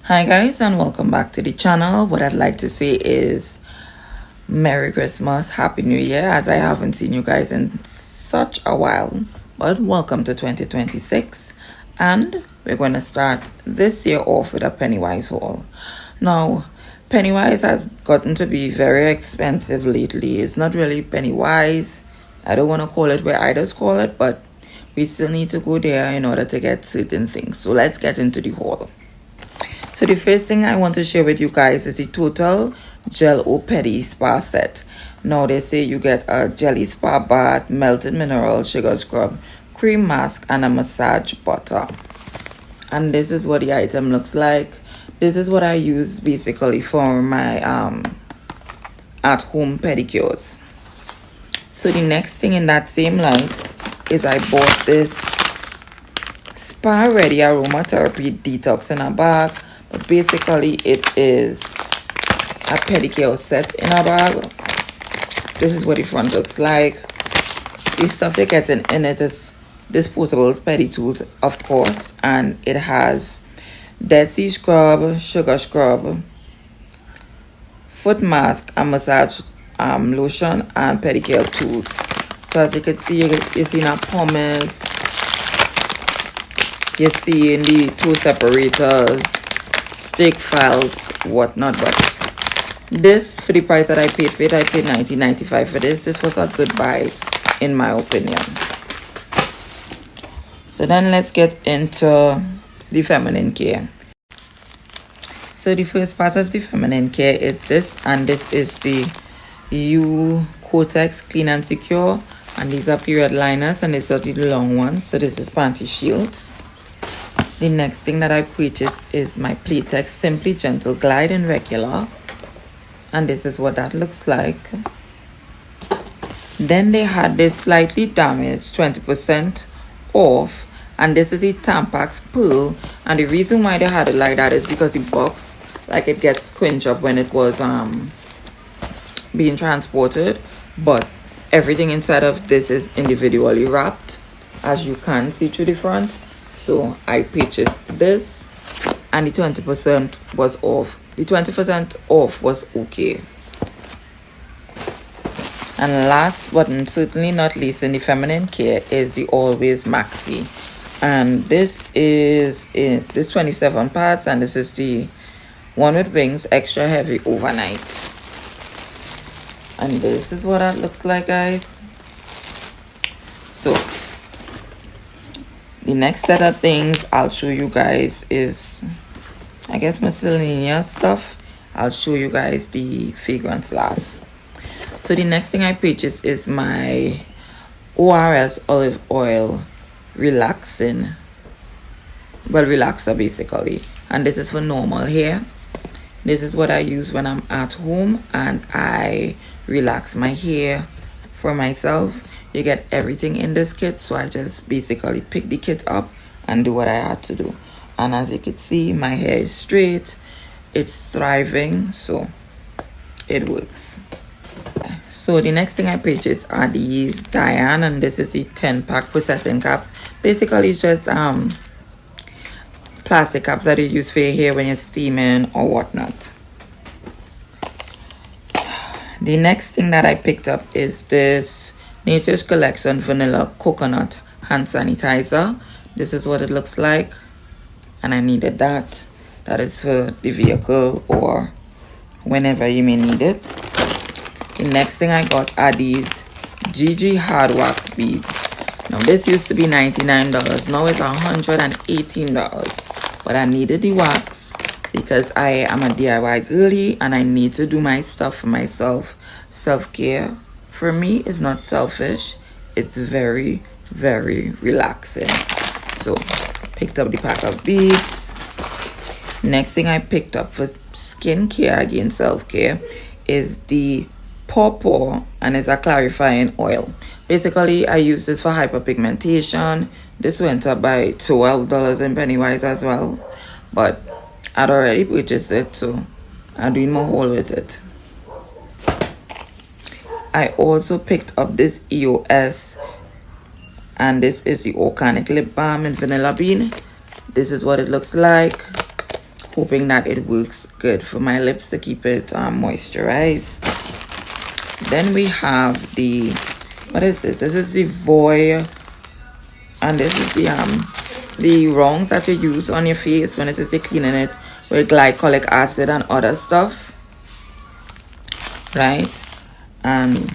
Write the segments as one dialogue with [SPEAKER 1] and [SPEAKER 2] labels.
[SPEAKER 1] Hi guys, and welcome back to the channel. What I'd like to say is Merry Christmas, Happy New Year, as I haven't seen you guys in such a while. But welcome to 2026, and we're going to start this year off with a Pennywise haul. Now, Pennywise has gotten to be very expensive lately. It's not really Pennywise. I don't want to call it where others call it, but we still need to go there in order to get certain things. So let's get into the haul. So the first thing I want to share with you guys is the Total Gel O Pedi Spa Set. Now they say you get a jelly spa bath, melted mineral, sugar scrub, cream mask, and a massage butter. And this is what the item looks like. This is what I use basically for my at-home pedicures. So the next thing in that same light is I bought this Spa Ready Aromatherapy Detox in a bag. But basically it is a pedicure set in a bag. This is what the front looks like. The stuff you're getting in it is disposable pedi tools, of course, and it has Dead Sea Scrub, Sugar Scrub, foot mask, and massage lotion, and pedicure tools. So as you can see, you're seeing a pumice, you're seeing the toe separators, stick files, whatnot. But this, for the price that I paid for it, I paid $19.95 for this. This was a good buy in my opinion. So then let's get into the feminine care. So the first part of the feminine care is this, and this is the U Cortex Clean and Secure, and these are period liners, and these are the long ones. So this is panty shields. The next thing that I purchased is my Playtex Simply Gentle Glide in regular. And this is what that looks like. Then they had this slightly damaged 20% off. And this is the Tampax Pearl. And the reason why they had it like that is because the box, like, it gets squinched up when it was being transported. But everything inside of this is individually wrapped, as you can see through the front. So I purchased this, and the 20% was off. The 20% off was okay. And last but certainly not least in the feminine care is the Always Maxi. And this is this 27 parts, and this is the one with wings, extra heavy overnight. And this is what that looks like, guys. So the next set of things I'll show you guys is, I guess, miscellaneous stuff. I'll show you guys the fragrance last. So the next thing I purchased is my ORS olive oil relaxer basically. And this is for normal hair. This is what I use when I'm at home and I relax my hair for myself. You get everything in this kit, so I just basically pick the kit up and do what I had to do. And as you can see, my hair is straight, it's thriving, so it works. So the next thing I purchased are these Diane, and this is the 10-pack processing caps. Basically it's just plastic caps that you use for your hair when you're steaming or whatnot. The next thing that I picked up is this Nature's Collection Vanilla Coconut Hand Sanitizer. This is what it looks like, and I needed that. That is for the vehicle or whenever you may need it. The next thing I got are these GG Hard Wax Beads. Now this used to be $99, now it's $118. But I needed the wax because I am a DIY girly and I need to do my stuff for myself. Self-care for me is not selfish, it's very, very relaxing. So picked up the pack of beads. Next thing I picked up for skincare, again self-care, is the Pawpaw, and it's a clarifying oil. Basically I use this for hyperpigmentation. This went up by $12 in Pennywise as well, but I'd already purchased it, so I'm doing more haul with it. I also picked up this EOS, and this is the organic lip balm in vanilla bean. This is what it looks like. hoping that it works good for my lips to keep it moisturized. Then we have the, what is this? This is the Voy, and this is the rounds that you use on your face when it is cleaning it with glycolic acid and other stuff, right? And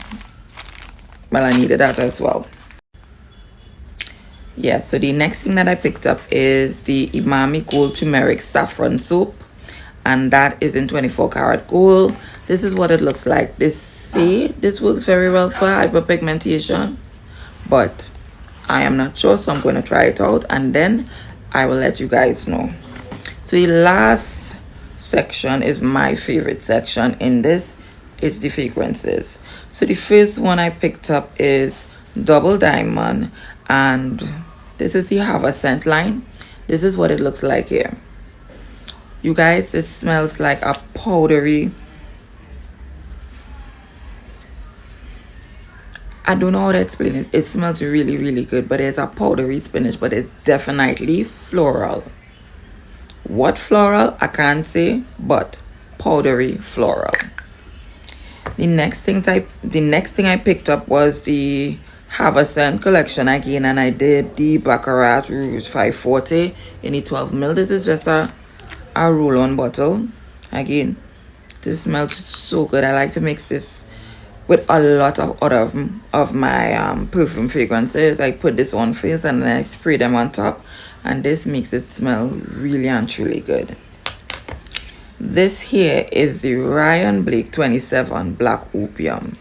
[SPEAKER 1] well, I needed that as well. Yeah, so the next thing that I picked up is the Imami Gold Turmeric Saffron Soap, and that is in 24 karat gold. This is what it looks like. This works very well for hyperpigmentation, but I am not sure, so I'm going to try it out and then I will let you guys know. So the last section is my favorite section in this. It's the fragrances. So the first one I picked up is Double Diamond, and this is the Have a Scent line. This is what it looks like here. You guys, it smells like a powdery, I don't know how to explain it. It smells really, really good, but it's a powdery spinach, but it's definitely floral. What floral? I can't say, but powdery floral. The next thing I picked up was the Have a Scent collection again, and I did the Baccarat Rouge 540 in the 12 ml. This is just a roll-on bottle. Again, this smells so good. I like to mix this with a lot of other of my perfume fragrances. I put this on first and then I spray them on top, and this makes it smell really and truly good. This here is the Ryan Blake 27 Black Opium.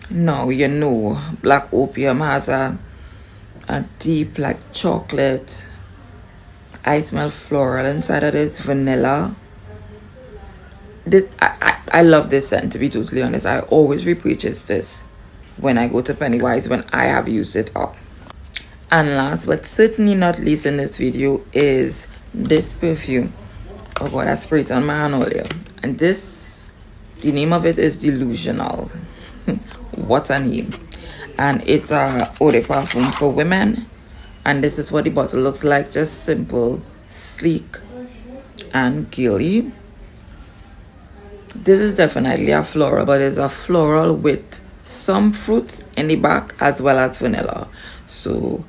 [SPEAKER 1] Now you know Black Opium has a deep like chocolate. I smell floral inside of this, vanilla. This I love this scent, to be totally honest. I always repurchase this when I go to Pennywise when I have used it up. And last but certainly not least in this video is this perfume. Oh god, I sprayed it on my hand earlier. And this, the name of it is Delusional. What a name. And it's a eau de parfum for women. And this is what the bottle looks like. Just simple, sleek, and girly. This is definitely a floral, but it's a floral with some fruits in the back as well as vanilla. So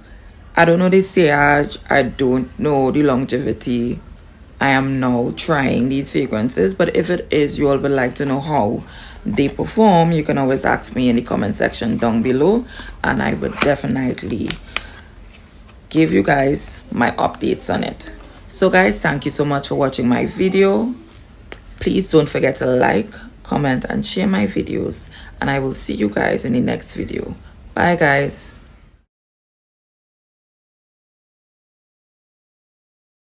[SPEAKER 1] I don't know the sillage, I don't know the longevity. I am now trying these fragrances, but if it is you all would like to know how they perform, you can always ask me in the comment section down below, and I would definitely give you guys my updates on it. So guys, thank you so much for watching my video. Please don't forget to like, comment, and share my videos. And I will see you guys in the next video. Bye guys.